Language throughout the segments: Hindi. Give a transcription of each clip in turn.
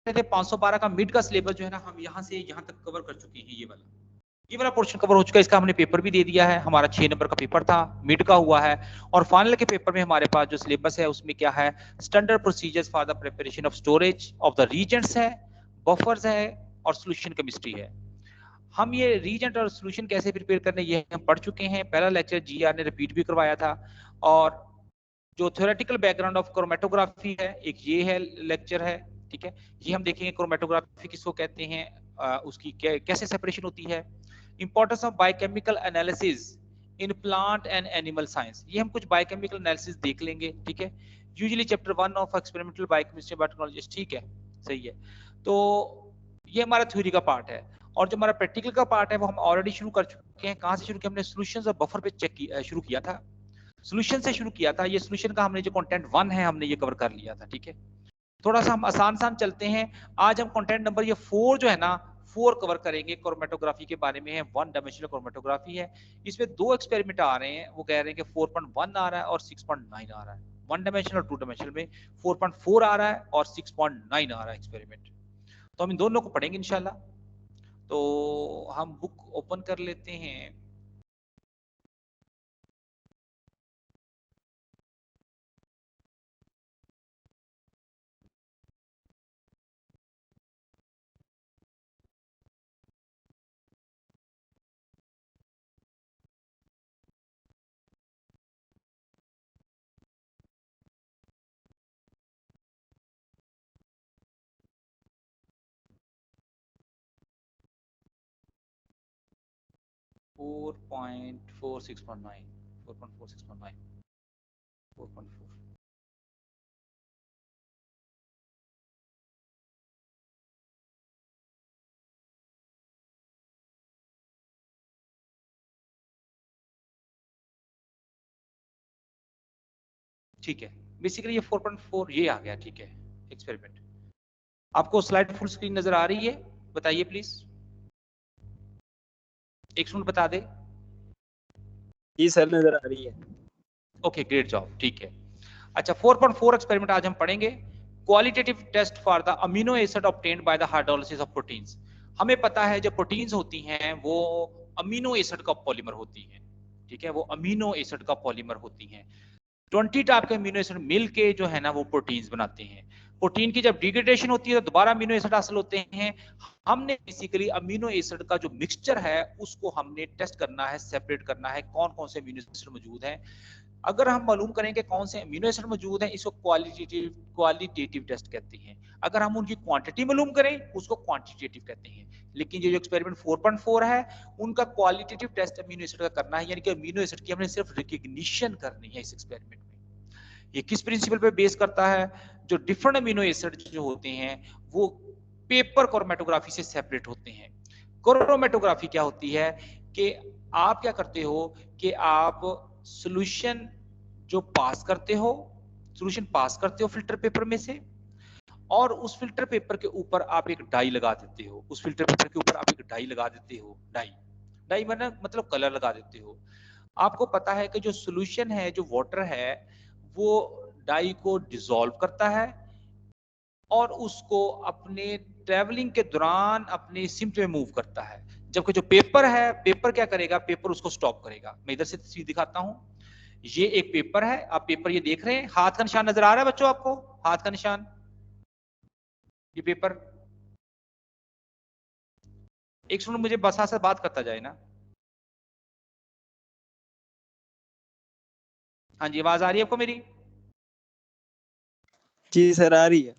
रहे थे 512 का मिड का सिलेबस जो है ना, हम यहाँ से यहाँ तक कवर कर चुके हैं। ये वाला पोर्शन कवर हो चुका है। इसका हमने पेपर भी दे दिया है। हमारा 6 नंबर का पेपर था, मिड का हुआ है। और फाइनल के पेपर में हमारे पास जो सिलेबस है उसमें क्या है, standard procedures for the preparation of storage of the Regents है, बफर्स है और सॉल्यूशन केमिस्ट्री है। हम ये रीजेंट और सॉल्यूशन कैसे प्रिपेयर करने, ये हम पढ़ चुके हैं। पहला लेक्चर जीआर ने रिपीट भी करवाया था। और जो थ्योरेटिकल बैकग्राउंड ऑफ क्रोमेटोग्राफी है, एक ये है लेक्चर है, ठीक है। ये हम देखेंगे क्रोमेटोग्राफी किसको कहते हैं, उसकी कैसे सेपरेशन होती है, importance of biochemical analysis in plant and animal science, ये हम कुछ बायोकेमिकल एनालिसिस देख लेंगे, ठीक है। Usually chapter 1 of experimental biochemistry biotechnology, ठीक है, सही है। तो ये हमारा थ्योरी का पार्ट है। और जो हमारा प्रैक्टिकल का पार्ट है वो हम ऑलरेडी शुरू कर चुके हैं। कहां से शुरू किया हमने, सॉल्यूशंस और बफर पे शुरू किया था, सॉल्यूशन से शुरू किया था। ये सॉल्यूशन का हमने जो कंटेंट 1 है हमने ये कवर कर लिया था, ठीक है। थोड़ा सा हम आसान चलते हैं। आज हम कंटेंट नंबर ये 4 जो है ना, 4 कवर करेंगे। क्रोमेटोग्राफी के बारे में है, 1 डायमेंशनल क्रोमेटोग्राफी है। इसमें 2 एक्सपेरिमेंट आ रहे हैं, वो कह रहे हैं कि 4.1 आ रहा है और 6.9 आ रहा है। 1 डायमेंशनल और 2 डायमेंशनल में 4.4 आ रहा है और 6.9 आ रहा है एक्सपेरिमेंट। तो हम इन दोनों को पढ़ेंगे इंशाल्लाह। तो हम बुक ओपन कर लेते हैं। Four point four 6.9, 4.4 6.9, 4.4। ठीक है, बेसिकली ये 4.4 ये आ गया, ठीक है। एक्सपेरिमेंट आपको स्लाइड फुल स्क्रीन नजर आ रही है, बताइए प्लीज, एक स्टूडेंट बता दे। जी सर, नजर आ रही है। ओके, ग्रेट जॉब, ठीक है। अच्छा, 4.4 एक्सपेरिमेंट आज हम पढ़ेंगे। Qualitative test for the amino acid obtained by the hydrolysis of proteins. हमें पता है जो प्रोटीन्स होती हैं वो अमीनो एसिड का पॉलीमर होती हैं, ठीक है, वो अमीनो एसिड का पॉलीमर होती हैं। 20 टाइप के अमीनो एसिड मिल के जो है ना वो प्रोटीन्स बनाते हैं। प्रोटीन की जब डिग्रेडेशन होती है तो दोबारा अमीनो एसिड हासिल होते हैं। हमने बेसिकली अमीनो एसिड का जो मिक्सचर है उसको हमने टेस्ट करना है, सेपरेट करना है कौन कौन से अमीनो एसिड मौजूद हैं। अगर हम मालूम करें कि कौन से अमीनो एसिड मौजूद हैं, इसको क्वालिटेटिव टेस्ट कहते हैं। अगर हम उनकी क्वांटिटी मालूम करें उसको क्वांटिटेटिव कहते हैं। लेकिन ये जो एक्सपेरिमेंट 4.4 है उनका क्वालिटेटिव टेस्ट अमीनो एसिड का करना है, यानी कि अमीनो एसिड की हमने सिर्फ रिकॉग्निशन करनी है इस एक्सपेरिमेंट में। ये किस प्रिंसिपल पे बेस करता है, जो डिफरेंट अमीनो एसिड जो होते हैं वो पेपर क्रोमेटोग्राफी से सेपरेट होते हैं। क्रोमेटोग्राफी क्या होती है कि आप क्या करते हो कि आप सॉल्यूशन जो पास करते हो, सॉल्यूशन पास करते हो फिल्टर पेपर में से, और उस फिल्टर पेपर के ऊपर आप एक डाई लगा देते हो। उस फिल्टर पेपर के ऊपर आप एक डाई लगा देते हो, डाई डाई मतलब कलर लगा देते हो। आपको पता है कि जो सॉल्यूशन है, जो वाटर है, वो डाई को डिसॉल्व करता है और उसको अपने ट्रेवलिंग के दौरान अपने सिम्ट में मूव करता है। जबकि जो पेपर है, पेपर क्या करेगा, पेपर उसको स्टॉप करेगा। मैं इधर से तस्वीर दिखाता हूं। ये एक पेपर है, आप पेपर ये देख रहे हैं, हाथ का निशान नजर आ रहा है बच्चों आपको, हाथ का निशान, ये पेपर। एक स्टूडेंट मुझे बसा से बात करता जाए ना। हाँ जी, आवाज आ रही है आपको मेरी? जी सर, आ रही है।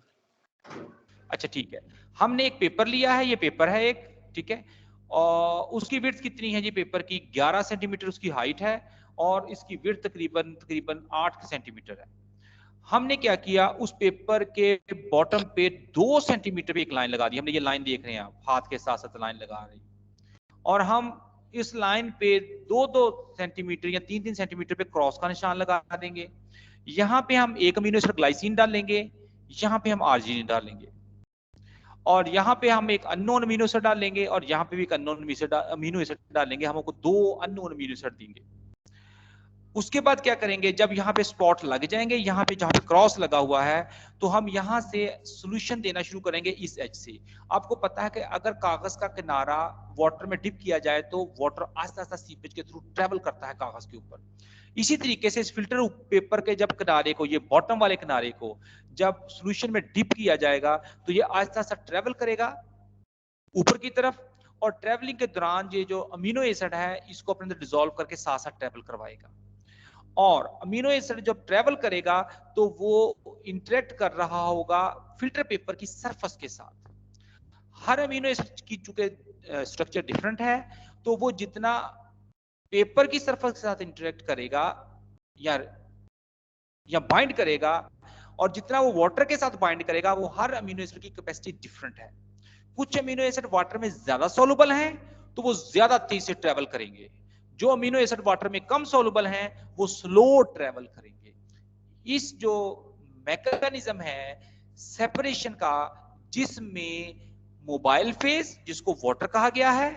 अच्छा ठीक है, हमने एक पेपर लिया है, ये पेपर है एक, ठीक है। और उसकी विड्थ कितनी है जी पेपर की, 11 सेंटीमीटर उसकी हाइट है और इसकी विड्थ तकरीबन तकरीबन 8 सेंटीमीटर है। हमने क्या किया, उस पेपर के बॉटम पे 2 सेंटीमीटर पे एक लाइन लगा दी। हमने ये लाइन देख रहे हैं आप, हाथ के साथ साथ लाइन लगा रही, और हम इस लाइन पे 2-2 सेंटीमीटर या 3-3 सेंटीमीटर पे क्रॉस का निशान लगा देंगे। यहाँ पे हम एक अमीनो एसिड ग्लाइसिन डालेंगे, यहाँ पे हम आर्जिनिन डालेंगे, और यहाँ पे हम एक अननोन अमीनो एसिड डालेंगे और यहाँ पे भी एक अननोन अमीनो एसिड डालेंगे। हम आपको 2 अननोन अमीनो एसिड देंगे। उसके बाद क्या करेंगे, जब यहाँ पे स्पॉट लग जाएंगे, यहाँ पे जहाँ पे क्रॉस लगा हुआ है, तो हम यहाँ से सॉल्यूशन देना शुरू करेंगे इस एज से। आपको पता है कि अगर कागज का किनारा वाटर में डिप किया जाए तो वाटर आस्ते आस्ते सीपेज के थ्रू ट्रेवल करता है कागज के ऊपर। इसी तरीके से इस फिल्टर पेपर के जब किनारे को, ये बॉटम वाले किनारे को जब सॉल्यूशन में डिप किया जाएगा तो ये आस्ते आस्ते ट्रेवल करेगा ऊपर की तरफ, और ट्रेवलिंग के दौरान ये जो अमीनो एसिड है इसको अपने अंदर डिसॉल्व करके साथ साथ ट्रेवल करवाएगा। और अमीनो एसिड जब ट्रेवल करेगा तो वो इंटरेक्ट कर रहा होगा फिल्टर पेपर की सरफेस के साथ। हर अमीनो एसिड की चूंकि स्ट्रक्चर डिफरेंट है, तो वो जितना पेपर की सरफेस के साथ इंटरेक्ट करेगा या बाइंड करेगा, और जितना वो वाटर के साथ बाइंड करेगा, वो हर अमीनो एसिड की कैपेसिटी डिफरेंट है। कुछ अमीनो एसिड वाटर में ज्यादा सॉल्युबल हैं तो वो ज्यादा तेज से ट्रेवल करेंगे, जो अमीनो एसिड वाटर में कम सॉल्युबल हैं वो स्लो ट्रेवल करेंगे। इस जो मैकेनिज्म है सेपरेशन का, जिसमें मोबाइल फेज जिसको वाटर कहा गया है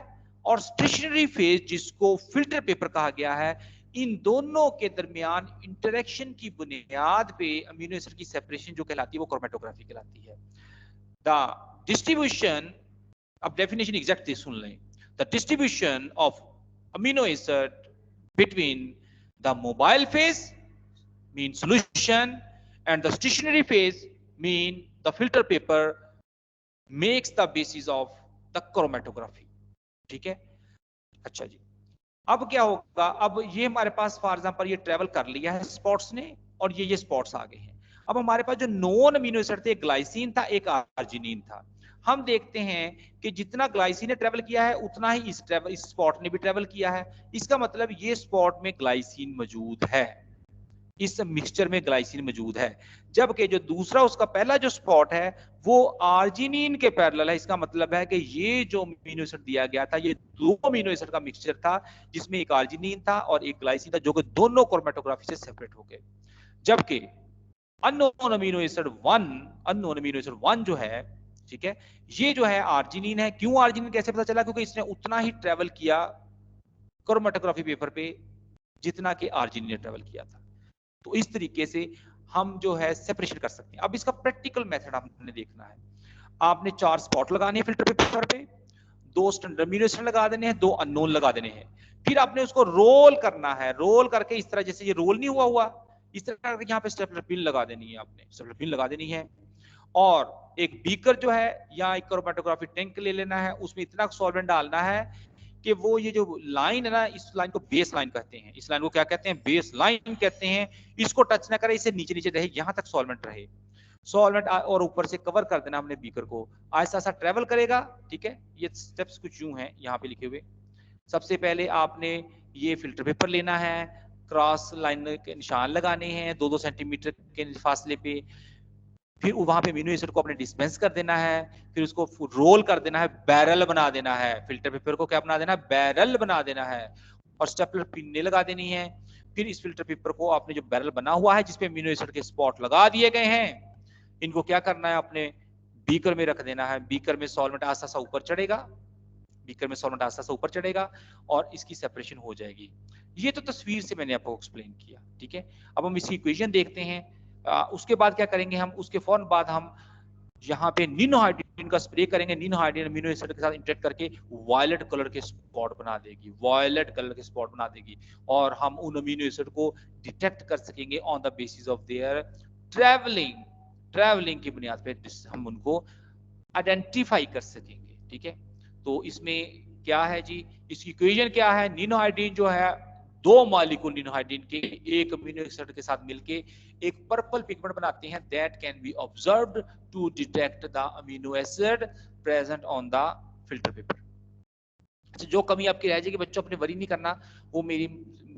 और स्टेशनरी फेज जिसको फिल्टर पेपर कहा गया है, इन दोनों के दरमियान इंटरेक्शन की बुनियाद पे अमीनो एसिड की सेपरेशन जो कहलाती है वो क्रोमेटोग्राफी कहलाती है। द डिस्ट्रीब्यूशन, अब डेफिनेशन एग्जैक्ट सुन लें, the distribution of amino acid between the mobile phase mean solution and the stationary phase mean the filter paper makes the basis of the chromatography। ठीक है, अच्छा जी, अब क्या होगा, अब ये हमारे पास फॉर एग्जांपल ये ट्रेवल कर लिया है स्पॉट्स ने, और ये स्पॉट्स आ गए हैं। अब हमारे पास जो नॉन अमीनो एसिड थे, ग्लाइसिन था, एक आर्जिनिन था। हम देखते हैं कि जितना ग्लाइसिन ने ट्रेवल किया है उतना ही इस स्पॉट ने भी ट्रेवल किया है। इसका मतलब ये स्पॉट में ग्लाइसिन मौजूद है, इस मिक्सचर में ग्लाइसिन मौजूद है, जबकि जो दूसरा उसका पहला जो स्पॉट है वो आर्जिनिन के पैरेलल है। इसका मतलब है कि ये जो अमीनो एसिड दिया गया था, ये दो अमीनो एसिड का मिक्सचर था जिसमें एक आर्जिनिन था और एक ग्लाइसिन था, जो कि दोनों क्रोमेटोग्राफी से सेपरेट हो गए। जबकि अननोन अमीनो एसिड 1 जो है, ठीक है, ये जो है आर्जिनिन है। क्यों आर्जिनिन, कैसे पता चला? क्योंकि इसने उतना ही ट्रेवल किया क्रोमेटोग्राफी पेपर पे जितना कि आर्जिनिन ने ट्रेवल किया था। तो इस तरीके से हम जो है सेपरेशन कर सकते हैं। अब इसका प्रैक्टिकल मेथड आपने देखना है। आपने 4 स्पॉट लगाने हैं फिल्टर पेपर पे, 2 स्टैंडर्ड अमीनो एसिड लगा देने हैं, 2 अननोन लगा देने हैं। फिर आपने उसको रोल करना है, रोल करके इस तरह, जैसे ये रोल नहीं हुआ इस तरह करके यहाँ पे स्टेपलर पिन लगा देनी है, आपने स्टेपलर पिन लगा देनी है। और एक बीकर जो है या एक क्रोमेटोग्राफी टैंक ले लेना है, उसमें इतना सॉल्वेंट डालना है कि वो ये जो लाइन है ना, इस लाइन को बेस लाइन कहते हैं, इस लाइन को क्या कहते हैं? बेस लाइन कहते हैं। इसको टच ना करे, इसे नीचे नीचे रहे, यहां तक सॉल्वेंट रहे, सॉल्वेंट और ऊपर से कवर कर देना हमने बीकर को, आहिस्ता आहिस्ता ट्रेवल करेगा। ठीक है, ये स्टेप्स कुछ यूं हैं यहाँ पे लिखे हुए। सबसे पहले आपने ये फिल्टर पेपर लेना है, क्रॉस लाइन के निशान लगाने हैं 2-2 सेंटीमीटर के फासले पे। फिर वहां पे अमीनो एसिड को अपने डिस्पेंस कर देना है, फिर उसको रोल कर देना है, बैरल बना देना है। फिल्टर पेपर को क्या बना देना है? बैरल बना देना है, और स्टेपलर पिन लगा देनी है। फिर इस फिल्टर पेपर को आपने जो बैरल बना हुआ है जिसपे अमीनो एसिड के स्पॉट लगा दिए गए हैं, इनको क्या करना है? अपने बीकर में रख देना है। बीकर में सॉल्वेंट आस्ता आस्ता ऊपर चढ़ेगा, बीकर में सॉल्वेंट आस्ता आस्ता ऊपर चढ़ेगा और इसकी सेपरेशन हो जाएगी। ये तो तस्वीर से मैंने आपको एक्सप्लेन किया। ठीक है, अब हम इसकी इक्वेशन देखते हैं। उसके बाद क्या करेंगे हम? उसके फौरन बाद हम यहाँ पे निनोहाइड्रीन का स्प्रे करेंगे। निनोहाइड्रीन अमीनो एसिड के साथ इंटरेक्ट करके वायलेट कलर के स्पॉट बना देगी, वायलेट कलर के स्पॉट बना देगी, और हम उन अमीनो एसिड को डिटेक्ट कर सकेंगे on the basis of their travelling की बुनियाद पे हम उनको आइडेंटिफाई कर सकेंगे। ठीक है, तो इसमें क्या है जी? इसकी इक्वेशन क्या है? निनोहाइड्रीन जो है, 2 मॉलिक्यूल निनोहाइड्रीन के एक अमीनो एसिड के साथ मिलके एक पर्पल पिगमेंट बनाते हैं, that can be observed to detect the amino acid present on the filter paper. अच्छा, जो कमी आपकी रह जाएगी बच्चों, अपने वरी नहीं करना, वो मेरी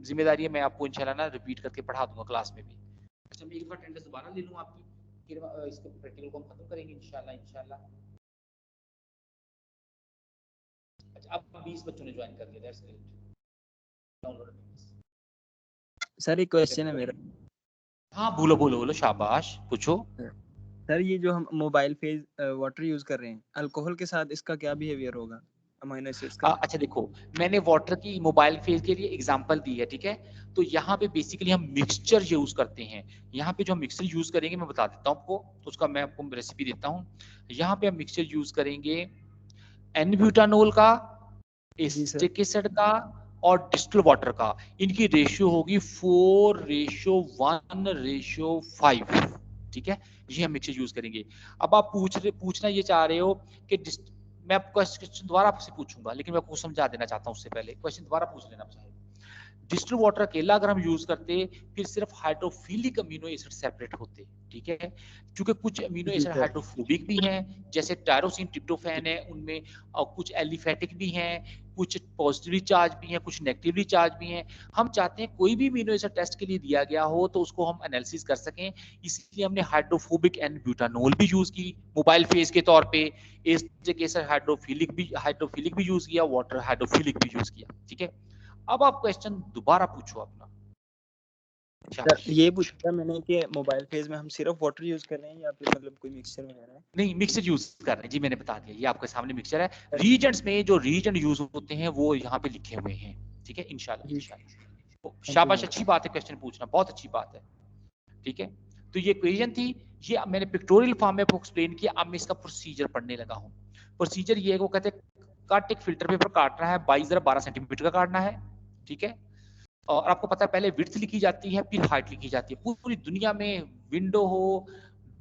जिम्मेदारी है, मैं आपको इंशाल्लाह ना रिपीट करके पढ़ा दूंगा क्लास में भी। अच्छा, मैं एक बार अटेंडेंस दोबारा ले लूं आपकी, फिर इसको प्रैक्टिकल को हम खत्म करेंगे इंशाल्लाह। अच्छा, अब 20 बच्चों ने ज्वाइन कर लिया, दैट्स ग्रेट। सर एक क्वेश्चन है मेरा। हाँ, बोलो, शाबाश, पूछो। सर ये जो हम मोबाइल फेज वाटर यूज कर रहे हैं, अल्कोहल के साथ इसका क्या बिहेवियर होगा? अमीनो एसिड्स का? अच्छा देखो, मैंने वाटर की मोबाइल फेज के लिए एग्जांपल दी है, ठीक है। तो यहाँ पे बेसिकली हम मिक्सचर यूज करते हैं। यहाँ पे जो मिक्सचर यूज करेंगे मैं बता देता हूँ आपको, तो उसका मैं आपको रेसिपी देता हूँ। यहाँ पे हम मिक्सचर यूज करेंगे एन-ब्यूटानोल का, जी सर। एसिटिक एसिड का और डिस्टिल वाटर का। इनकी रेशियो होगी 4:1:5, ठीक है। ये हम मिक्सचर यूज करेंगे। अब आप पूछना ये चाह रहे हो कि मैं आपको क्वेश्चन दोबारा आपसे पूछूंगा, लेकिन मैं आपको समझा देना चाहता हूं उससे पहले क्वेश्चन दोबारा पूछ लेना चाहिए। डिस्टिल वाटर अकेला अगर हम यूज करते फिर सिर्फ हाइड्रोफिलिक अमीनो एसिड सेपरेट होते, ठीक है। क्योंकि कुछ अमीनो जी एसिड सर। हाइड्रोफोबिक भी हैं, जैसे टायरोसिन ट्रिप्टोफैन है उनमें, और कुछ एलिफेटिक भी हैं, कुछ पॉजिटिवली चार्ज भी हैं, कुछ नेगेटिवली चार्ज भी हैं। हम चाहते हैं कोई भी अमीनो एसिड टेस्ट के लिए दिया गया हो तो उसको हम एनालिसिस कर सकें, इसलिए हमने हाइड्रोफोबिक एंड ब्यूटानोल भी यूज की मोबाइल फेज के तौर पे, एसिटिक एसिड हाइड्रोफिलिक भी यूज किया, वाटर हाइड्रोफिलिक भी यूज किया, ठीक है। अब आप क्वेश्चन दोबारा पूछो अपना। सर ये पूछा था मैंने कि मोबाइल फेज में हम सिर्फ वाटर यूज कर रहे हैं या फिर मतलब कोई मिक्सचर वगैरह है? नहीं, मिक्सचर यूज कर रहे हैं जी, मैंने बता दिया, ये आपके सामने मिक्सचर है। रीजन्स में जो रीजन यूज होते हैं वो यहाँ पे लिखे हुए हैं, ठीक है। इंशाल्लाह इंशाल्लाह, शाबाश, अच्छी बात है, क्वेश्चन पूछना बहुत अच्छी बात है, ठीक है। तो ये क्वेश्चन थी, ये मैंने पिक्टोरियल फॉर्म में एक्सप्लेन किया। अब मैं इसका प्रोसीजर पढ़ने लगा हूँ। प्रोसीजर ये है, वो कहते हैं कट एक फिल्टर पेपर काटना है, 22 सेंटीमीटर का काटना है, ठीक है। और आपको पता है पहले विड्थ लिखी जाती है फिर हाइट लिखी जाती है। पूरी दुनिया में विंडो हो,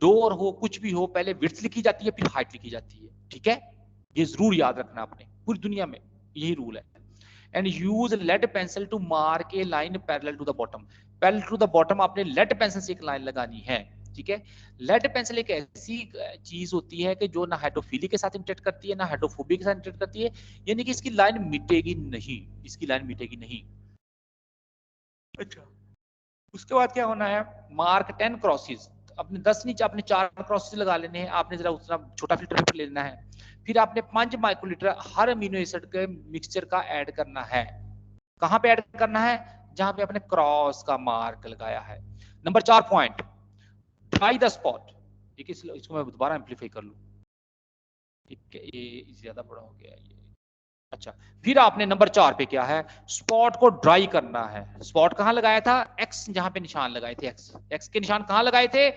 डोर हो, कुछ भी हो, पहले विड्थ लिखी जाती है फिर हाइट लिखी जाती है, ठीक है। ये जरूर याद रखना आपने, पूरी दुनिया में यही रूल है। And use lead pencil to mark a line parallel to the bottom. Parallel to the bottom आपने लेड पेंसिल से एक लाइन लगानी है, ठीक है। लेड पेंसिल एक ऐसी चीज होती है कि जो ना हाइड्रोफिलिक के साथ इंटरेक्ट करती है ना हाइड्रोफोबिक के साथ इंटरेक्ट करती है, यानी कि इसकी लाइन मिटेगी नहीं, इसकी लाइन मिटेगी नहीं। अच्छा, उसके बाद क्या होना है, मार्क 10 क्रॉसेस, अपने 10 नीचे आपने 4 क्रॉसेस लगा लेने हैं। आपने जरा उतना छोटा फिल्टर पेपर ले लेना है। फिर आपने 5 माइक्रोलीटर हर अमीनो एसिड के मिक्सचर का ऐड करना है। कहां पे ऐड करना है, जहां पे आपने क्रॉस का मार्क लगाया है। Number 4 point, dry the spot. इसको मैं दोबारा एम्पलीफाई कर लूं, ठीक है, ये ज्यादा बड़ा हो गया ये। अच्छा, फिर आपने नंबर 4 पे क्या है, स्पॉट को ड्राई करना है। स्पॉट कहां लगाया था, एक्स जहां पे निशान लगाए थे, एक्स के निशान कहां लगाए थे,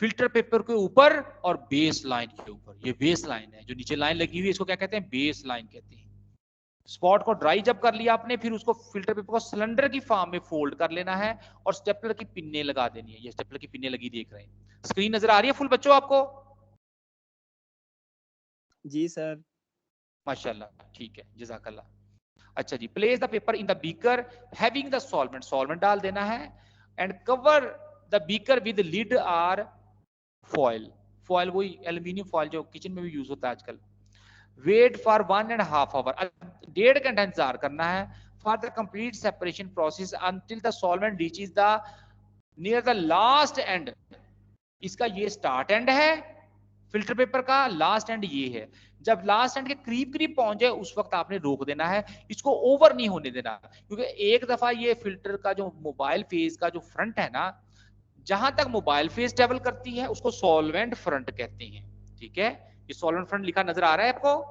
फिल्टर पेपर के ऊपर और बेस लाइन के ऊपर। ये बेस लाइन है, जो नीचे लाइन लगी हुई है इसको क्या कहते हैं, बेस लाइन कहते हैं। स्पॉट को ड्राई जब कर लिया आपने, फिर उसको फिल्टर पेपर को सिलेंडर की फॉर्म में फोल्ड कर लेना है और स्टेपलर की पिन्ने लगा देनी है। ये स्टेपलर की पिन्ने लगी देख रहे हैं, स्क्रीन नजर आ रही है फुल बच्चों आपको? जी सर। माशाल्लाह, ठीक है, जज़ाकल्लाह। अच्छा जी, place the paper in the beaker having the solvent, solvent डाल देना है, and cover the beaker with lid or foil. Foil वही एल्यूमिनियम फॉयल जो किचन में भी यूज होता है आजकल। वेट फॉर 1.5 आवर, 1.5 घंटा इंतजार करना है। For the complete separation process until the solvent reaches the near the last and. इसका ये स्टार्ट एंड है फिल्टर पेपर का, लास्ट एंड ये है। जब लास्ट एंड के करीब करीब पहुंच जाए उस वक्त आपने रोक देना है, इसको ओवर नहीं होने देना, क्योंकि एक दफा ये फिल्टर का जो मोबाइल फेज का जो फ्रंट है ना, जहां तक मोबाइल फेज ट्रेवल करती है उसको सॉल्वेंट फ्रंट कहते हैं, ठीक है। ये सॉल्वेंट फ्रंट लिखा नजर आ रहा है आपको,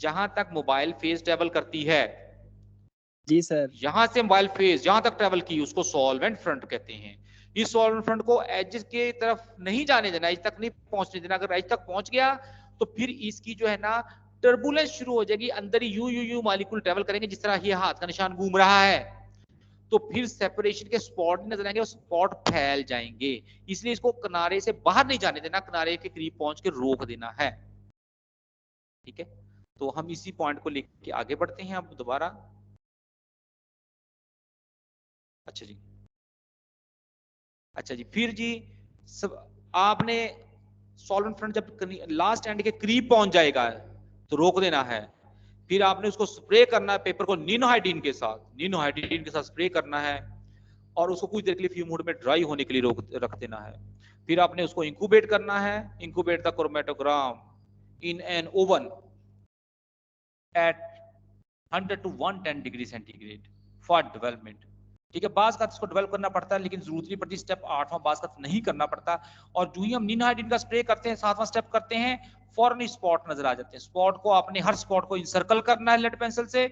जहां तक मोबाइल फेज ट्रेवल करती है, जी सर। यहां से मोबाइल फेज जहां तक ट्रेवल की उसको सॉल्वेंट फ्रंट कहते हैं। इस सॉल्वेंट फ्रंट को एज के तरफ नहीं जाने देना, एज तक नहीं पहुंचने देना। अगर एज तक पहुंच गया तो फिर इसकी जो है ना टर्बुलेंस शुरू हो जाएगी, अंदर ही यू यू यू मॉलिक्यूल ट्रेवल करेंगे, जिस तरह ये हाथ का निशान घूम रहा है। तो फिर सेपरेशन के स्पॉट नजर आएंगे और स्पॉट फैल जाएंगे। इसलिए इसको किनारे से बाहर नहीं जाने देना, किनारे के करीब पहुंच के रोक देना है, ठीक है। तो हम इसी पॉइंट को लेके आगे बढ़ते हैं अब दोबारा। अच्छा जी, अच्छा जी, फिर जी सब आपने सॉल्वेंट फ्रंट जब लास्ट एंड के करीब पहुंच जाएगा तो रोक देना है। फिर आपने उसको स्प्रे करना है पेपर को निनोहाइड्रीन के साथ, निनोहाइड्रीन के साथ स्प्रे करना है और उसको कुछ देर के लिए फ्यूम हुड में ड्राई होने के लिए रख देना है। फिर आपने उसको इंक्यूबेट करना है, incubate the chromatogram in an oven at 100 to 110 degree centigrade for development, ठीक है, बाज का इसको डेवलप करना पड़ता है, लेकिन जरूरत नहीं पड़ती, स्टेप 8वां बाज का नहीं करना पड़ता। और जो ही हम निनहाइड्रीन का स्प्रे करते हैं, 7वां स्टेप करते हैं, फौरन स्पॉट नजर आ जाते हैं। स्पॉट को आपने हर स्पॉट को इंसर्कल करना है लेड पेंसिल से,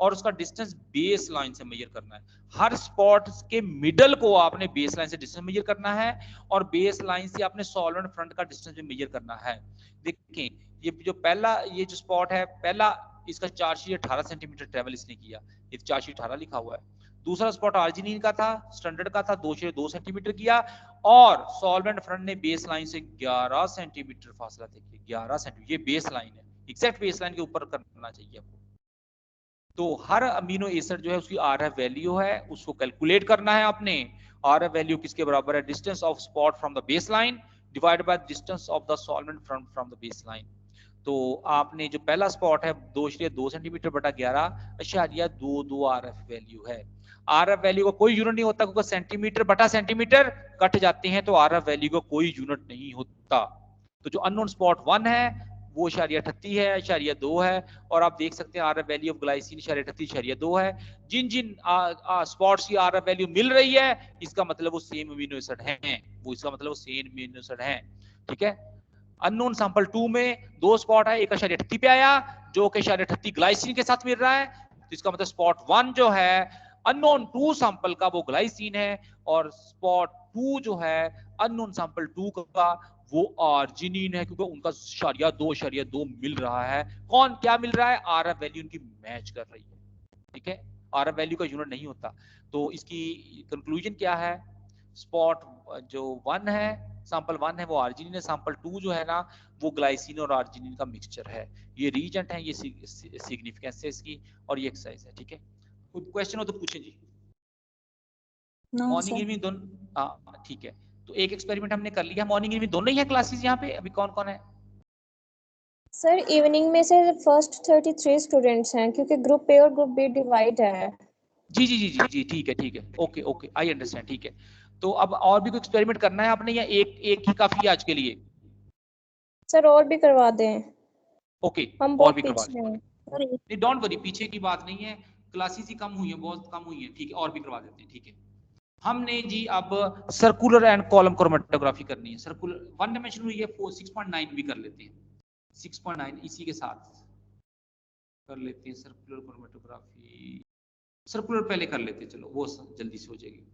और उसका डिस्टेंस बेस लाइन से मेजर करना है। हर स्पॉट के मिडल को आपने बेस लाइन से डिस्टेंस मेजर करना है, और बेस लाइन से आपने सॉल्वेंट फ्रंट का डिस्टेंस भी मेजर करना है। देखिए ये जो पहला ये जो स्पॉट है, पहला इसका 418 सेंटीमीटर ट्रेवल इसने किया, ये 418 लिखा हुआ है। दूसरा स्पॉट आर्जिनिन का था, स्टैंडर्ड का था, 202 सेंटीमीटर किया, और सॉल्वेंट फ्रंट ने बेस लाइन से 11 सेंटीमीटर फासला तय किया। 11 सेंटीमीटर, ये बेस लाइन है, एग्जैक्ट बेस लाइन के ऊपर करना चाहिए आपको। तो हर अमीनो एसिड जो है उसकी आरएफ वैल्यू है, उसको कैलकुलेट करना है आपने। आरएफ वैल्यू किसके बराबर है? Distance of spot from the base line divided by distance of the solvent from the base line. तो आपने जो पहला स्पॉट है 2.2 सेंटीमीटर बटा 11.22 आरएफ वैल्यू है। आरएफ वैल्यू का कोई यूनिट नहीं होता, क्योंकि सेंटीमीटर बटा सेंटीमीटर कट जाते हैं, तो आरएफ वैल्यू का कोई यूनिट नहीं होता। तो जो अननोन स्पॉट 1 है वो 0.38 है, 0.2 है, और आप देख सकते हैं आरएफ वैल्यू ऑफ ग्लाइसिन 0.38, 0.2 है। जिन जिन स्पॉट्स की आरएफ वैल्यू मिल रही है, इसका मतलब वो सेम अमीनो एसिड हैं, वो इसका मतलब वो सेम अमीनो एसिड हैं। ठीक है, अननोन सैंपल 2 में 2 स्पॉट है, एक 0.38 पे आया, जो कि 0.38 ग्लाइसिन के साथ मिल रहा है, तो इसका मतलब स्पॉट 1 जो है अननोन 2 सैंपल का वो ग्लाइसिन है, और स्पॉट 2 जो है अननोन सैंपल 2 का वो आर्जिनिन है, क्योंकि उनका 0.2 मिल रहा है। कौन क्या मिल रहा है? आरएफ वैल्यू उनकी मैच कर रही है। ठीक है, आरएफ वैल्यू का यूनिट नहीं होता। तो इसकी कंक्लूजन क्या है? स्पॉट जो 1 है, सैंपल 1 है वो आर्जिनिन है, सैंपल 2 जो है ना वो ग्लाइसिन और आर्जिनिन का मिक्सचर है। ये रीजेंट है, ये सिग्निफिकेंस है इसकी, और ये एक्सरसाइज है। ठीक है, कोई क्वेश्चन हो तो पूछें जी। मॉर्निंग इवनिंग दोनों? ठीक है, तो एक एक्सपेरिमेंट हमने कर लिया। मॉर्निंग इवनिंग दोनों ही है क्लासेस यहाँ पे? अभी कौन कौन है सर? इवनिंग में से फर्स्ट 33 स्टूडेंट्स हैं, क्योंकि ग्रुप ए और ग्रुप बी डिवाइड है। जी जी जी जी जी, ठीक है ठीक है, ओके ओके, आई अंडरस्टैंड। ठीक है, तो अब और भी कोई एक्सपेरिमेंट करना है आपने, या एक ही काफी है आज के लिए? सर और भी करवा दें? ओके, हम और बहुत भी करवा पीछे दें। हैं। नहीं डोंट वरी, पीछे की बात नहीं है, क्लासेस ही कम हुई है, बहुत कम हुई है। ठीक है, और भी करवा देते हैं। ठीक है, हमने जी अब सर्कुलर एंड कॉलम क्रोमेटोग्राफी करनी है। सर्कुलर 1 डायमेंशन हुई है, 6.9 भी कर लेते हैं। 6.9 इसी के साथ कर लेते हैं सर्कुलर क्रोमेटोग्राफी। सर्कुलर पहले कर लेते हैं, चलो वो जल्दी से हो जाएगी।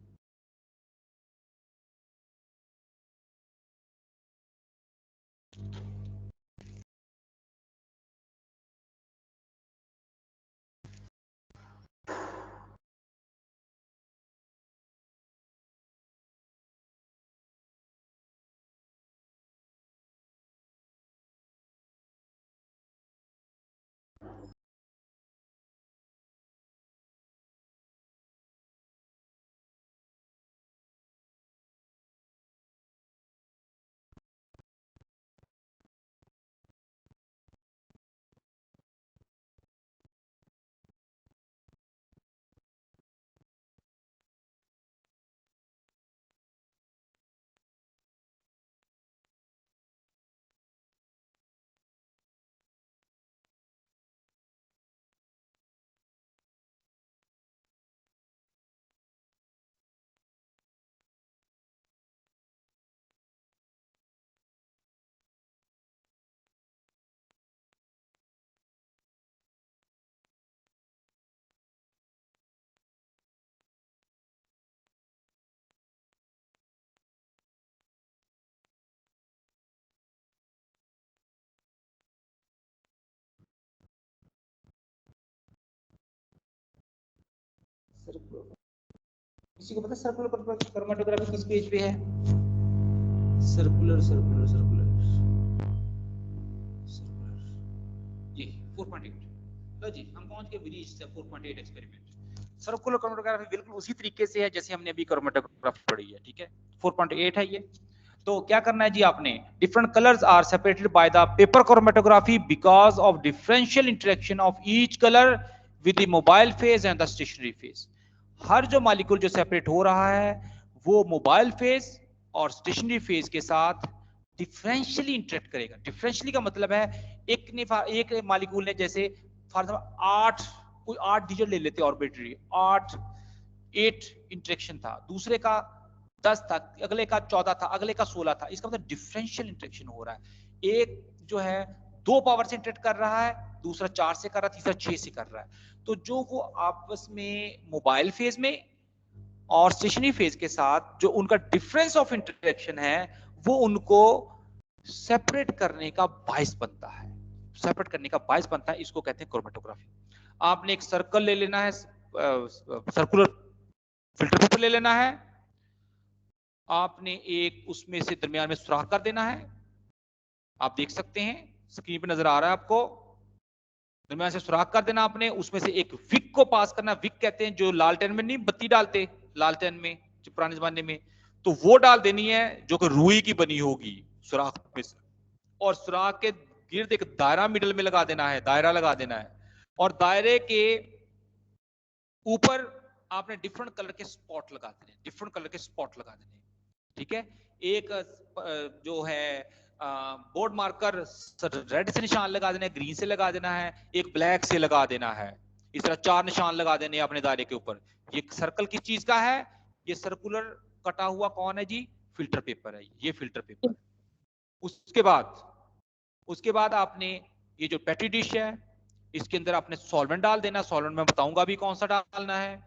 किसी को पता सर्कुलर क्रोमेटोग्राफी किस पेज पे है? सर्कुलर सर्कुलर सर्कुलर सर्कुलर जी 4.8। लो जी, हम पहुंच गए ब्रिज से 4.8 एक्सपेरिमेंट। सर्कुलर क्रोमेटोग्राफी बिल्कुल उसी तरीके से है जैसे हमने अभी क्रोमेटोग्राफी पढ़ी है। ठीक है, 4.8 है ये। तो क्या करना है जी आपने? Different colours are separated by the paper chromatography because of differential interaction of each colour with the mobile phase and the stationary phase. हर जो मॉलिक्यूल जो सेपरेट हो रहा है वो मोबाइल फेज और स्टेशनरी फेज के साथ डिफरेंशियली इंटरेक्ट करेगा। डिफरेंशियली का मतलब है एक मॉलिक्यूल ने जैसे फॉर एग्जांपल 8 कोई 8 डिजिट ले लेते हैं ऑर्बिटरी 8 8 इंटरेक्शन था, दूसरे का 10 था, अगले का 14 था, अगले का 16 था। इसका मतलब डिफरेंशियल इंटरेक्शन हो रहा है। एक जो है 2 पावर से इंटरेक्ट कर रहा है, दूसरा 4 से कर रहा है, तीसरा 6 से कर रहा है। तो जो वो आपस में मोबाइल फेज में और स्टेशनरी फेज के साथ जो उनका डिफरेंस ऑफ इंटरेक्शन है वो उनको सेपरेट करने का बायस बनता है, सेपरेट करने का बायस बनता है। इसको कहते हैं क्रोमेटोग्राफी। आपने एक सर्कल ले लेना है, सर्कुलर फिल्टर पेपर ले लेना है, आपने एक उसमें से दरमियान में सुराख कर देना है। आप देख सकते हैं स्क्रीन पे नजर आ रहा है आपको, दरमियान से सुराख कर देना आपने, उसमें से एक विक को पास करना। विक कहते हैं जो लालटेन में नहीं बत्ती डालते, लालटेन में जो पुराने जमाने में, तो वो डाल देनी है जो कि रुई की बनी होगी सुराख में से, और सुराख के गिर्द एक दायरा मिडल में लगा देना है, दायरा लगा देना है, और दायरे के ऊपर आपने डिफरेंट कलर के स्पॉट लगा देने, डिफरेंट कलर के स्पॉट लगा देने। ठीक है, एक जो है बोर्ड मार्कर रेड से निशान लगा देना है, ग्रीन से लगा देना है, एक ब्लैक से लगा देना है। इस तरह 4 निशान लगा देने अपने दायरे के ऊपर। ये सर्कल किस चीज का है? ये सर्कुलर कटा हुआ कौन है जी? फिल्टर पेपर है, ये फिल्टर पेपर। उसके बाद आपने ये जो पेटी डिश है इसके अंदर आपने सॉल्वेंट डाल देना। सॉल्वेंट मैं बताऊंगा अभी कौन सा डालना है।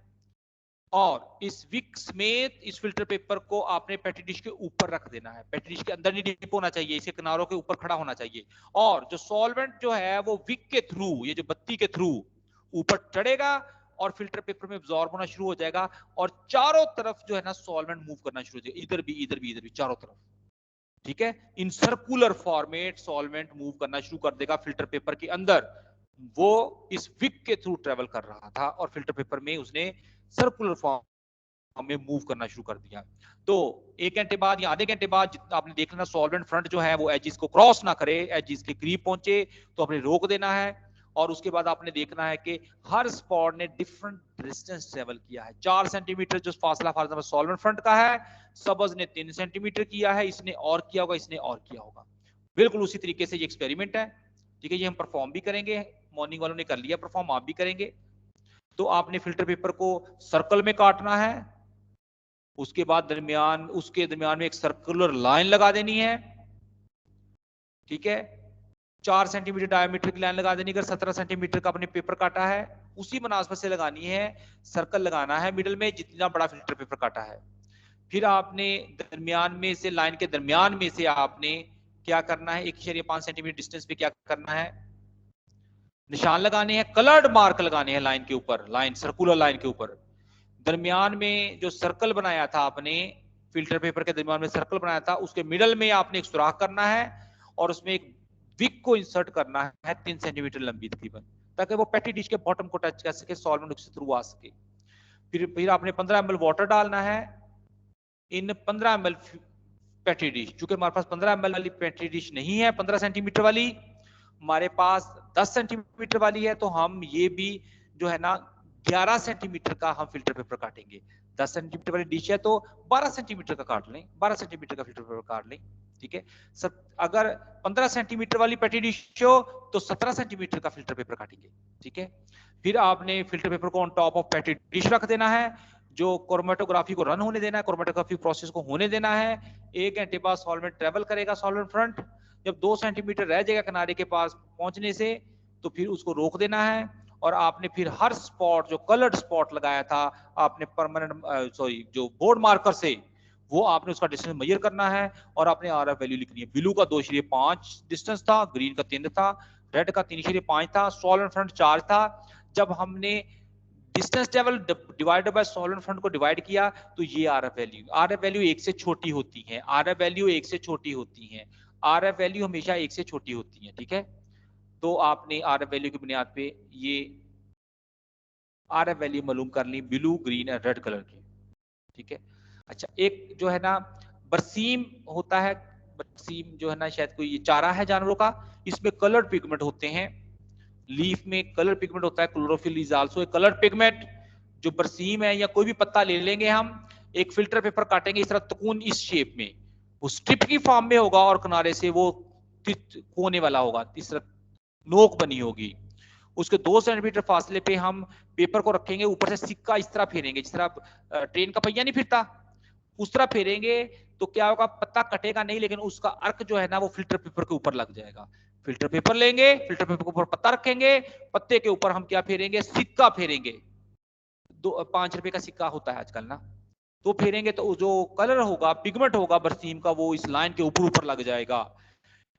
और इस विक समेत इस फिल्टर पेपर को आपने पेटी डिश के ऊपर रख देना है। पेटी डिश के अंदर नहीं डिप होना चाहिए, इसके किनारों के ऊपर खड़ा होना चाहिए। और जो सॉल्वेंट जो है वो विक के थ्रू, ये जो बत्ती के थ्रू ऊपर चढ़ेगा और फिल्टर पेपर में एब्जॉर्ब होना शुरू हो जाएगा, और चारों तरफ जो है ना सॉल्वेंट मूव करना शुरू हो जाएगा, इधर भी इधर भी इधर भी, चारों तरफ। ठीक है, in circular format solvent move करना शुरू कर देगा फिल्टर पेपर के अंदर। वो इस विक के थ्रू ट्रेवल कर रहा था और फिल्टर पेपर में उसने सर्कुलर फॉर्म में मूव करना शुरू कर दिया। तो 1 घंटे बाद या आधे घंटे बाद आपने देख लेना सॉल्वेंट फ्रंट जो है वो एजिस को क्रॉस ना करे, एजिस के करीब पहुंचे तो आपने रोक देना है। और उसके बाद आपने देखना है कि हर स्पॉट ने डिफरेंट डिस्टेंस ट्रेवल किया है। 4 सेंटीमीटर जो फासला फॉर एग्जांपल सॉल्वेंट फ्रंट का है, सबज ने 3 सेंटीमीटर किया है, इसने और किया होगा, इसने और किया होगा। बिल्कुल उसी तरीके से ये एक्सपेरिमेंट है। ठीक है, ये हम परफॉर्म भी करेंगे, मॉर्निंग वालों ने कर लिया परफॉर्म, आप भी करेंगे। तो आपने फिल्टर पेपर को सर्कल में काटना है, उसके बाद उसके दरमियान में एक सर्कुलर लाइन लगा देनी है। ठीक है, 4 सेंटीमीटर डायमीटर की लाइन लगा देनी। अगर 17 सेंटीमीटर का आपने पेपर काटा है उसी मुनासबत से लगानी है, सर्कल लगाना है मिडल में जितना बड़ा फिल्टर पेपर काटा है। फिर आपने दरमियान में से, लाइन के दरमियान में से आपने क्या करना है, 1.5 सेंटीमीटर डिस्टेंस पे क्या करना है, निशान लगाने हैं, कलर्ड मार्क लगाने हैं लाइन के ऊपर, लाइन सर्कुलर लाइन के ऊपर। दरमियान में जो सर्कल बनाया था आपने, फिल्टर पेपर के दरमियान में सर्कल बनाया था, उसके मिडल में आपने एक सुराख करना है और उसमें एक विक को इंसर्ट करना है 3 सेंटीमीटर लंबी तकरीबन, ताकि वो पेटी डिश के बॉटम को टच कर सके, सॉल्वेंट उसके थ्रू आ सके। फिर आपने 15 ml वाटर डालना है इन 15 ml पेटी डिश। चूंकि हमारे पास 15 ml वाली पेटी डिश नहीं है 15 सेंटीमीटर वाली, हमारे पास 10 सेंटीमीटर वाली है, तो हम ये भी जो है ना 11 सेंटीमीटर का हम फिल्टर पेपर काटेंगे। 10 सेंटीमीटर वाली डिश है तो 12 सेंटीमीटर का काट लें, 12 सेंटीमीटर का फिल्टर पेपर काट लें। ठीक है, अगर 15 सेंटीमीटर वाली पेटी डिश हो तो 17 सेंटीमीटर का फिल्टर पेपर काटेंगे। ठीक है, फिर आपने फिल्टर पेपर को ऑन टॉप ऑफ पेटी डिश रख देना है, जो क्रोमेटोग्राफी को रन होने देना है, क्रोमेटोग्राफी प्रोसेस को होने देना है। 1 घंटे बाद सॉल्वेंट ट्रेवल करेगा, सॉल्वेंट फ्रंट जब 2 सेंटीमीटर रह जाएगा किनारे के पास पहुंचने से, तो फिर उसको रोक देना है। और आपने फिर हर स्पॉट जो कलर्ड स्पॉट लगाया था आपने परमानेंट जो बोर्ड मार्कर से, वो आपने उसका डिस्टेंस मेजर करना है और आपने आरएफ वैल्यू लिखनी है। ब्लू का 2.5 डिस्टेंस था, ग्रीन का 3 था, रेड का 3.5 था, सॉल्वेंट फ्रंट 4 था। जब हमने distance travel divided by solvent front को डिवाइड किया तो ये आरएफ वैल्यू 1 से छोटी होती है, आरएफ वैल्यू 1 से छोटी होती है, आरएफ वैल्यू हमेशा 1 से छोटी होती है। ठीक है, तो आपने आरएफ वैल्यू की बुनियाद पे ये आरएफ वैल्यू मालूम कर ली, ब्लू, ग्रीन और रेड कलर की। ठीक है, अच्छा एक जो है ना बरसीम होता है, बरसीम जो है ना शायद कोई ये चारा है जानवरों का, इसमें कलर्ड पिगमेंट होते हैं। लीफ में कलर पिगमेंट होता है, chlorophyll is also a colour pigment. जो बरसीम है या कोई भी पत्ता ले लेंगे हम, एक फिल्टर पेपर काटेंगे इस तरह तकून इस शेप में, वो स्ट्रिप की फॉर्म में होगा और किनारे से वो कोने वाला होगा, इस तरह नोक बनी होगी। उसके 2 सेंटीमीटर फासले पे हम पेपर को रखेंगे, ऊपर से सिक्का इस तरह फेरेंगे, जिस तरह ट्रेन का पहिया नहीं फिरता उस तरह फेरेंगे, तो क्या होगा, पत्ता कटेगा नहीं, लेकिन उसका अर्क जो है ना वो फिल्टर पेपर के ऊपर लग जाएगा। फिल्टर पेपर लेंगे, फिल्टर पेपर के ऊपर पत्ता रखेंगे, पत्ते के ऊपर हम क्या फेरेंगे, सिक्का फेरेंगे। 5 रुपए का सिक्का होता है आजकल ना, तो फेरेंगे तो जो कलर होगा, पिगमेंट होगा बरसीम का, वो इस लाइन के ऊपर ऊपर लग जाएगा।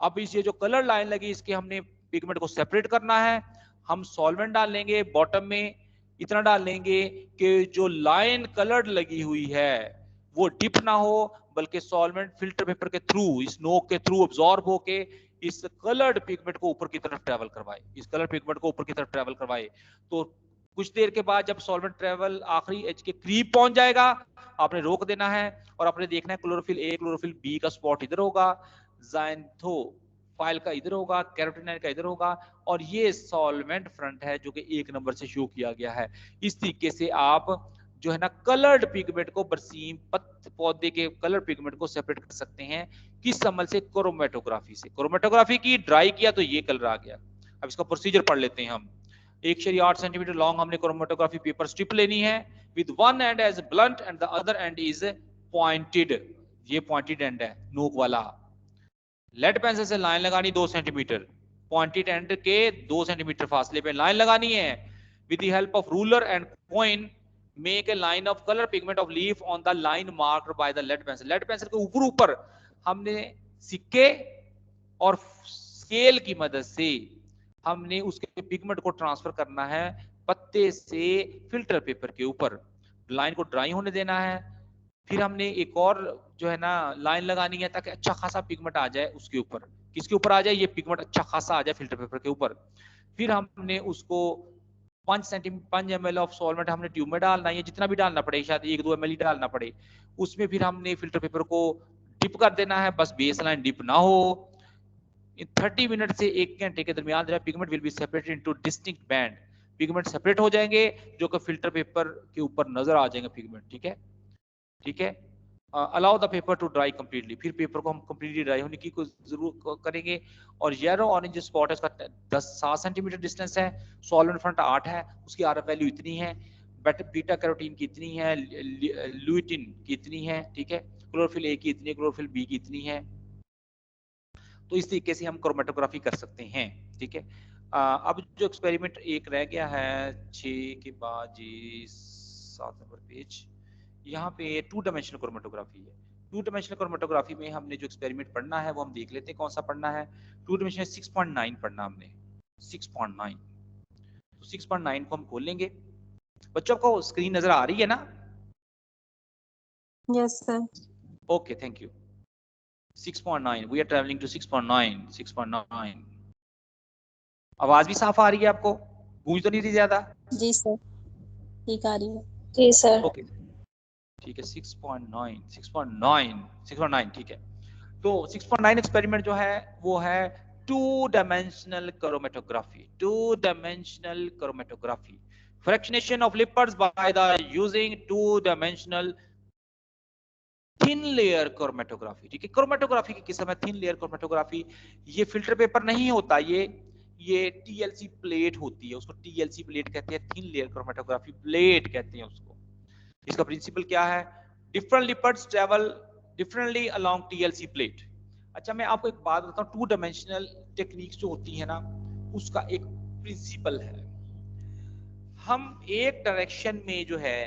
अब इस ये जो कलर लाइन लगी, इसके हमने पिगमेंट को सेपरेट करना है। हम सॉल्वेंट डाल लेंगे, बॉटम में इतना डाल लेंगे कि जो लाइन कलर लगी हुई है वो डिप ना हो, बल्कि सॉल्वेंट फिल्टर पेपर के थ्रू, इस नोक के थ्रू अब्सॉर्ब होके इस कलर्ड पिगमेंट को ऊपर की तरफ ट्रेवल करवाए, इस कलर पिगमेंट को ऊपर की तरफ ट्रेवल करवाए। तो कुछ देर के बाद जब सॉल्वेंट ट्रेवल आखिरी एज के करीब पहुंच जाएगा, आपने रोक देना है और आपने देखना है क्लोरोफिल ए, क्लोरोफिल बी का स्पॉट इधर होगा, ज़ाइंथो फाइल का इधर होगा, कैरोटीनॉइड का इधर होगा, और ये सॉल्वेंट फ्रंट है जो कि 1 नंबर से शो किया गया है। इस तरीके से आप जो है ना कलर्ड पिगमेंट को, बरसीम पौधे के कलर पिगमेंट को सेपरेट कर सकते हैं। किस अमल से? क्रोमेटोग्राफी से। क्रोमेटोग्राफी की, ड्राई किया तो ये कलर आ गया। अब इसका प्रोसीजर पढ़ लेते हैं हम। 1.8 सेंटीमीटर लॉन्ग हमने क्रोमेटोग्राफी पेपर स्ट्रिप लेनी है, with one end as blunt and the other end is pointed. ये पॉइंटेड एंड है, नोक वाला। लेड पेंसिल से लाइन लगानी 2 सेंटीमीटर, पॉइंटेड एंड के 2 सेंटीमीटर फासले पे लाइन लगानी है। With the help of ruler and point make a line of colour pigment of leaf on the line marked by the lead pencil. Lead pencil के ऊपर ऊपर हमने सिक्के और स्केल की मदद से हमने उसके पिगमेंट को ट्रांसफर करना है पत्ते से फिल्टर पेपर के ऊपर। लाइन को ड्राई होने देना है, फिर हमने एक और जो है ना लाइन लगानी है ताकि अच्छा खासा पिगमेंट आ जाए उसके ऊपर। किसके ऊपर आ जाए? ये पिगमेंट अच्छा खासा आ जाए फिल्टर पेपर के ऊपर। फिर हमने उसको 5 ml ऑफ सॉल्वेंट हमने ट्यूब में डालना है, जितना भी डालना पड़े, शायद 1-2 ml ही डालना पड़े। उसमें फिर हमने फिल्टर पेपर को डिप कर देना है, बस बेस लाइन डिप ना हो। 30 मिनट से 1 घंटे के दरमियान pigment will be separated into distinct band. Pigment separate हो जाएंगे जो कि फिल्टर पेपर के ऊपर नजर आ जाएंगे पिगमेंट। ठीक है, ठीक है। Allow the paper two dry completely. फिर पेपर को हम कंप्लीटली ड्राई होने की जरूर करेंगे। और येलो ऑरेंज स्पॉट है, उसका 7 सेंटीमीटर डिस्टेंस है, सॉल्वेंट फ्रंट 8 है, उसकी आरएफ वैल्यू इतनी है, बीटा कैरोटीन की इतनी है, ल्यूटिन की इतनी है, ठीक है, क्लोरोफिल ए की इतनी है, क्लोरोफिल बी की इतनी है। तो इस तरीके से हम क्रोमेटोग्राफी कर सकते हैं। ठीक है। अब जो एक्सपेरिमेंट एक रह गया है 6 के बाद जी 7 नंबर पेज, यहाँ पे 2 डायमेंशनल क्रोमेटोग्राफी है। 2 डायमेंशनल क्रोमेटोग्राफी में हमने जो एक्सपेरिमेंट पढ़ना है वो हम देख लेते हैं कौन सा पढ़ना है। 2 डायमेंशनल 6.9 पढ़ना हमने, 6.9। तो 6.9 को हम खोल लेंगे। बच्चों को स्क्रीन नजर आ रही है ना? Yes sir. Okay, thank you. 6.9, we are travelling to 6.9। 6.9 आवाज भी साफ आ रही है आपको? गूंज तो नहीं रही ज्यादा? जी सर, ठीक आ रही है। जी सर। ओके, ठीक है। 6.9, 6.9, 6.9, ठीक है। तो 6.9 एक्सपेरिमेंट जो है वो है 2 dimensional chromatography. 2 dimensional chromatography, fractionation of lipids by the using 2 dimensional thin layer chromatography. ठीक है, क्रोमेटोग्राफी की किस्म है थिन लेयर क्रोमेटोग्राफी। ये फिल्टर पेपर नहीं होता, ये टीएलसी प्लेट होती है, उसको टीएलसी प्लेट कहते हैं, थिन लेयर क्रोमेटोग्राफी प्लेट कहते हैं उसको। इसका प्रिंसिपल क्या है? Different lipids travel differently along TLC plate. अच्छा, मैं आपको एक बात बताऊं, 2 डायमेंशनल टेक्निक्स जो होती है ना, उसका एक प्रिंसिपल है। हम एक डायरेक्शन में जो है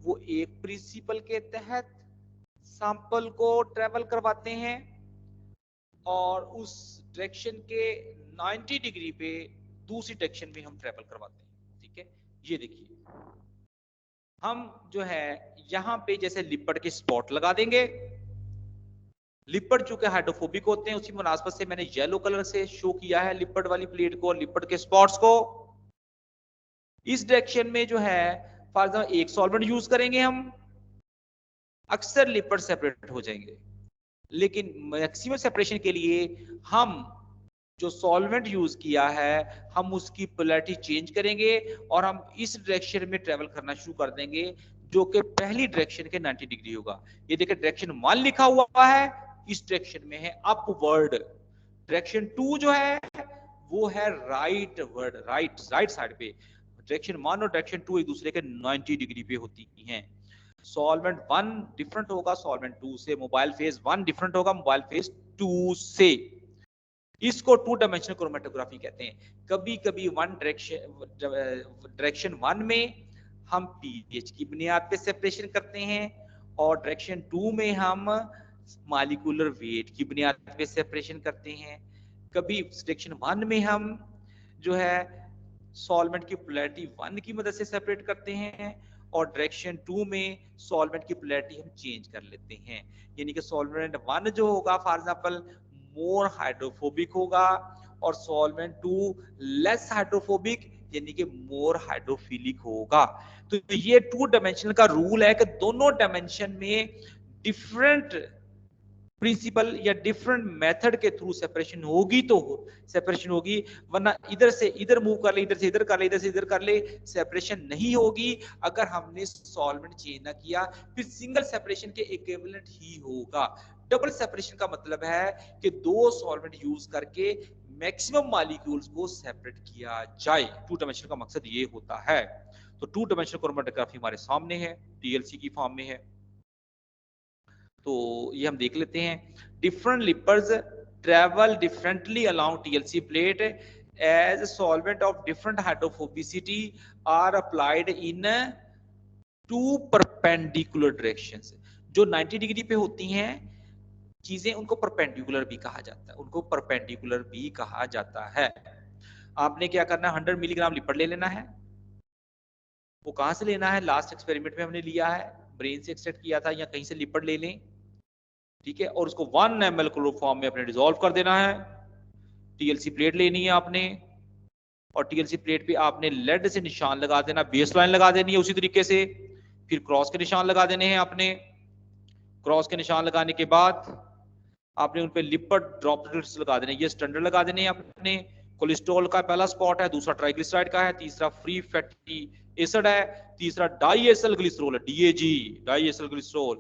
वो एक प्रिंसिपल के तहत सैंपल को ट्रेवल करवाते हैं और उस डायरेक्शन के 90 डिग्री पे दूसरी डायरेक्शन में हम ट्रेवल करवाते हैं। ठीक है, ये देखिए हम जो है यहाँ पे जैसे लिपिड के स्पॉट लगा देंगे। लिपिड चूंकि हाइड्रोफोबिक होते हैं, उसी मुनासबत से मैंने येलो कलर से शो किया है लिपिड वाली प्लेट को, लिपिड के स्पॉट्स को। इस डायरेक्शन में जो है फॉर एग्जाम्पल एक सॉल्वेंट यूज करेंगे हम, अक्सर लिपिड सेपरेट हो जाएंगे, लेकिन मैक्सिमम सेपरेशन के लिए हम जो सॉल्वेंट यूज किया है हम उसकी पोलैरिटी चेंज करेंगे और हम इस डायरेक्शन में ट्रेवल करना शुरू कर देंगे जो कि पहली डायरेक्शन के 90 डिग्री होगा। ये देखिए डायरेक्शन 1 लिखा हुआ है, इस डायरेक्शन में है अपवर्ड। डायरेक्शन 2 जो है वो है राइट वर्ड, राइट साइड पे। डायरेक्शन 1 और डायरेक्शन 2 एक दूसरे के 90 डिग्री पे होती हैं। सॉल्वेंट 1 डिफरेंट होगा सॉल्वेंट 2 से, मोबाइल फेज 1 डिफरेंट होगा मोबाइल फेज 2 से। इसको 2 डायमेंशनल क्रोमेटोग्राफी कहते हैं। कभी कभी डायरेक्शन 1 में हम पीएच की बुनियाद पे सेपरेशन करते हैं और डायरेक्शन 2 में हम मॉलिक्यूलर वेट की बुनियाद पे सेपरेशन करते हैं। कभी डायरेक्शन 1 में हम जो है सॉल्वेंट की पोलैरिटी 1 की मदद से सेपरेट करते हैं और डायरेक्शन 2 में सॉल्वेंट की पोलैरिटी हम चेंज कर लेते हैं। यानी कि सॉल्वेंट 1 जो होगा फॉर एग्जांपल मोर हाइड्रोफोबिक होगा और सॉल्वेंट 2 लेस हाइड्रोफोबिक यानी कि मोर हाइड्रोफिलिक होगा। तो ये 2 डायमेंशनल का रूल है कि दोनों डायमेंशन में डिफरेंट प्रिंसिपल या डिफरेंट मेथड के थ्रू सेपरेशन होगी तो सेपरेशन होगी, वरना इधर से इधर मूव कर ले, इधर से इधर कर ले, इधर से इधर कर ले, सेपरेशन नहीं होगी। अगर हमने सॉल्वेंट चेंज ना किया फिर सिंगल सेपरेशन के इक्विवेलेंट ही होगा। डबल सेपरेशन का मतलब है कि 2 सॉल्वेंट यूज करके मैक्सिमम मॉलिक्यूल्स को सेपरेट किया जाए। 2 डायमेंशन का मकसद ये होता है। तो 2 डायमेंशनल क्रोमेटोग्राफी हमारे सामने है, टीएलसी की फॉर्म में है। तो ये हम देख लेते हैं। Different lipids travel differently along TLC plate as solvent of different hydrophobicity are applied in 2 perpendicular directions. जो 90 डिग्री पे होती हैं चीजें उनको परपेंडिकुलर भी कहा जाता है, उनको परपेंडिकुलर भी कहा जाता है। आपने क्या करना है, 100 मिलीग्राम लिपिड ले लेना है। वो कहां से लेना है, लास्ट एक्सपेरिमेंट में हमने लिया है, ब्रेन से एक्सट्रैक्ट किया था, या कहीं से लिपिड ले लें, ठीक है। और उसको 1 ml क्लोरोफॉर्म में अपने डिसॉल्व कर देना है। टीएलसी प्लेट लेनी है आपने और टीएलसी प्लेट पे आपने लेड से निशान लगा देना, बेस लाइन लगा देनी है उसी तरीके से। फिर क्रॉस के निशान लगा देने हैं आपने। क्रॉस के निशान लगाने के बाद आपने उन पे लिपिड ड्रॉपलेट्स लगा देने, ये स्टैंडर्ड लगा देने हैं आपने। कोलेस्ट्रॉल का पहला स्पॉट है, दूसरा ट्राइग्लिसराइड का है, तीसरा फ्री फैटी एसिड है, तीसरा डाईएसल ग्लिसरॉल है, डीएजी डाईएसल ग्लिसरॉल,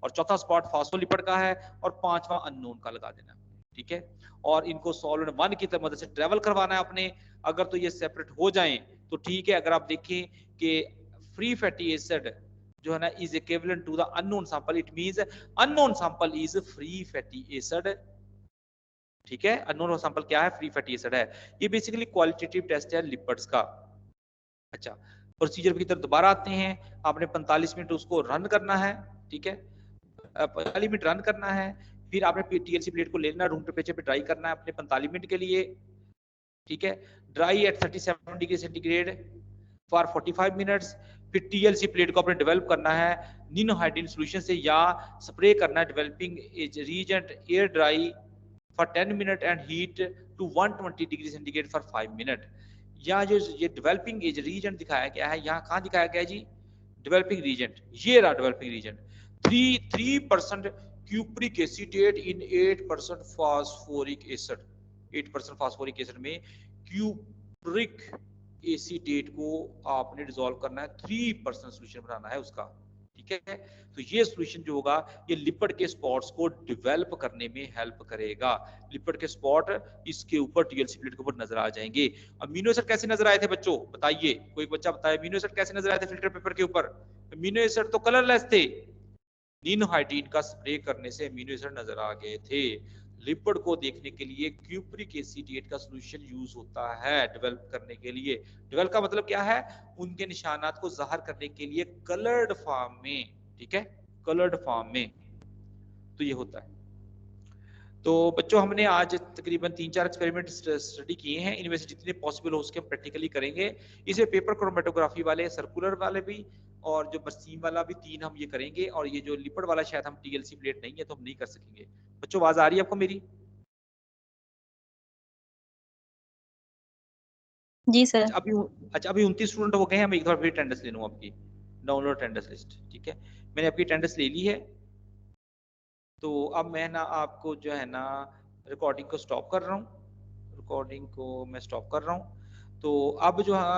और चौथा स्पॉट फॉस्फोलिपिड का है, और पांचवा अननोन का लगा देना, ठीक है। और इनको सॉल्वेंट 1 की मदद से ट्रेवल करवाना है आपने। अगर तो ये सेपरेट हो जाएं तो ठीक है। अगर आप देखें कि फ्री फैटी एसिड जो है ना is equivalent to the unknown sample, it means unknown sample is free fatty acid, ठीक है। अननोन सैंपल क्या है, फ्री फैटी एसिड है। ये बेसिकली क्वालिटेटिव टेस्ट है लिपिड्स का। अच्छा, प्रोसीजर की तरफ दोबारा आते हैं। आपने 45 मिनट उसको रन करना है, ठीक है, 45 मिनट रन करना है। फिर आपने टीएलसी प्लेट को लेना, रूम टेम्परेचर पे ड्राई करना है अपने 45 मिनट के लिए, ठीक है। Dry at 37 degree centigrade for 45 minutes. फिर टीएलसी प्लेट को आपने डेवलप करना है निनो हाइड्रोजन सॉल्यूशन से, या स्प्रे करना है developing reagent air dry for 10 minute and heat to 120 degree centigrade for 5 minute. या जो ये डेवलपिंग एज रीजन दिखाया गया है, यहाँ कहाँ दिखाया गया है जी, डेवलपिंग रीजन, ये रहा डेवलपिंग रीजन। 3% क्यूप्रिक एसीटेट इन 8% फास्फोरिक एसिड, 8% फास्फोरिक एसिड में क्यूप्रिक एसीटेट को आपने डिसॉल्व करना है, 3% सोल्यूशन बनाना है उसका, ठीक है। तो ये सोल्यूशन जो होगा ये लिपिड के स्पॉट्स को डेवलप करने में हेल्प करेगा। लिपिड के स्पॉट इसके ऊपर टीएलसी प्लेट के ऊपर नजर आ जाएंगे। अमीनो एसिड कैसे नजर आए थे बच्चों, बताइए, कोई बच्चा बताए अमीनो एसिड कैसे नजर आए थे फिल्टर पेपर के ऊपर। अमीनो एसिड तो कलरलेस थे, निनोहाइड्रीन का स्प्रे करने से अमीनो एसिड नजर आ गए थे। लिपिड को देखने के लिए क्यूप्रिक एसीटेट का सॉल्यूशन यूज होता है डेवलप करने के लिए। डेवलप का मतलब क्या है, उनके निशानात को जाहिर करने के लिए कलर्ड फॉर्म में, ठीक है, कलर्ड फॉर्म में। तो ये होता है। तो बच्चों हमने आज तकरीबन 3-4 एक्सपेरिमेंट स्टडी किए हैं, इनमें से जितने पॉसिबल हो उसके प्रैक्टिकली करेंगे। इसे पेपर क्रोमेटोग्राफी वाले, सर्कुलर वाले भी, और जो बरसीम वाला भी, 3 हम ये करेंगे। और ये जो लिपिड वाला शायद हम टीएलसी प्लेट नहीं है तो हम नहीं कर सकेंगे। बच्चों आवाज आ रही है आपको मेरी? जी सर। अच्छा अभी 29 स्टूडेंट हो गए हैं। मैं एक बार फिर अटेंडेंस ले लूं आपकी, डाउनलोड अटेंडेंस लिस्ट, ठीक है। मैंने आपकी अटेंडेंस ले ली है। तो अब मैं ना आपको जो है ना रिकॉर्डिंग को स्टॉप कर रहा हूँ, रिकॉर्डिंग को मैं स्टॉप कर रहा हूँ। तो अब जो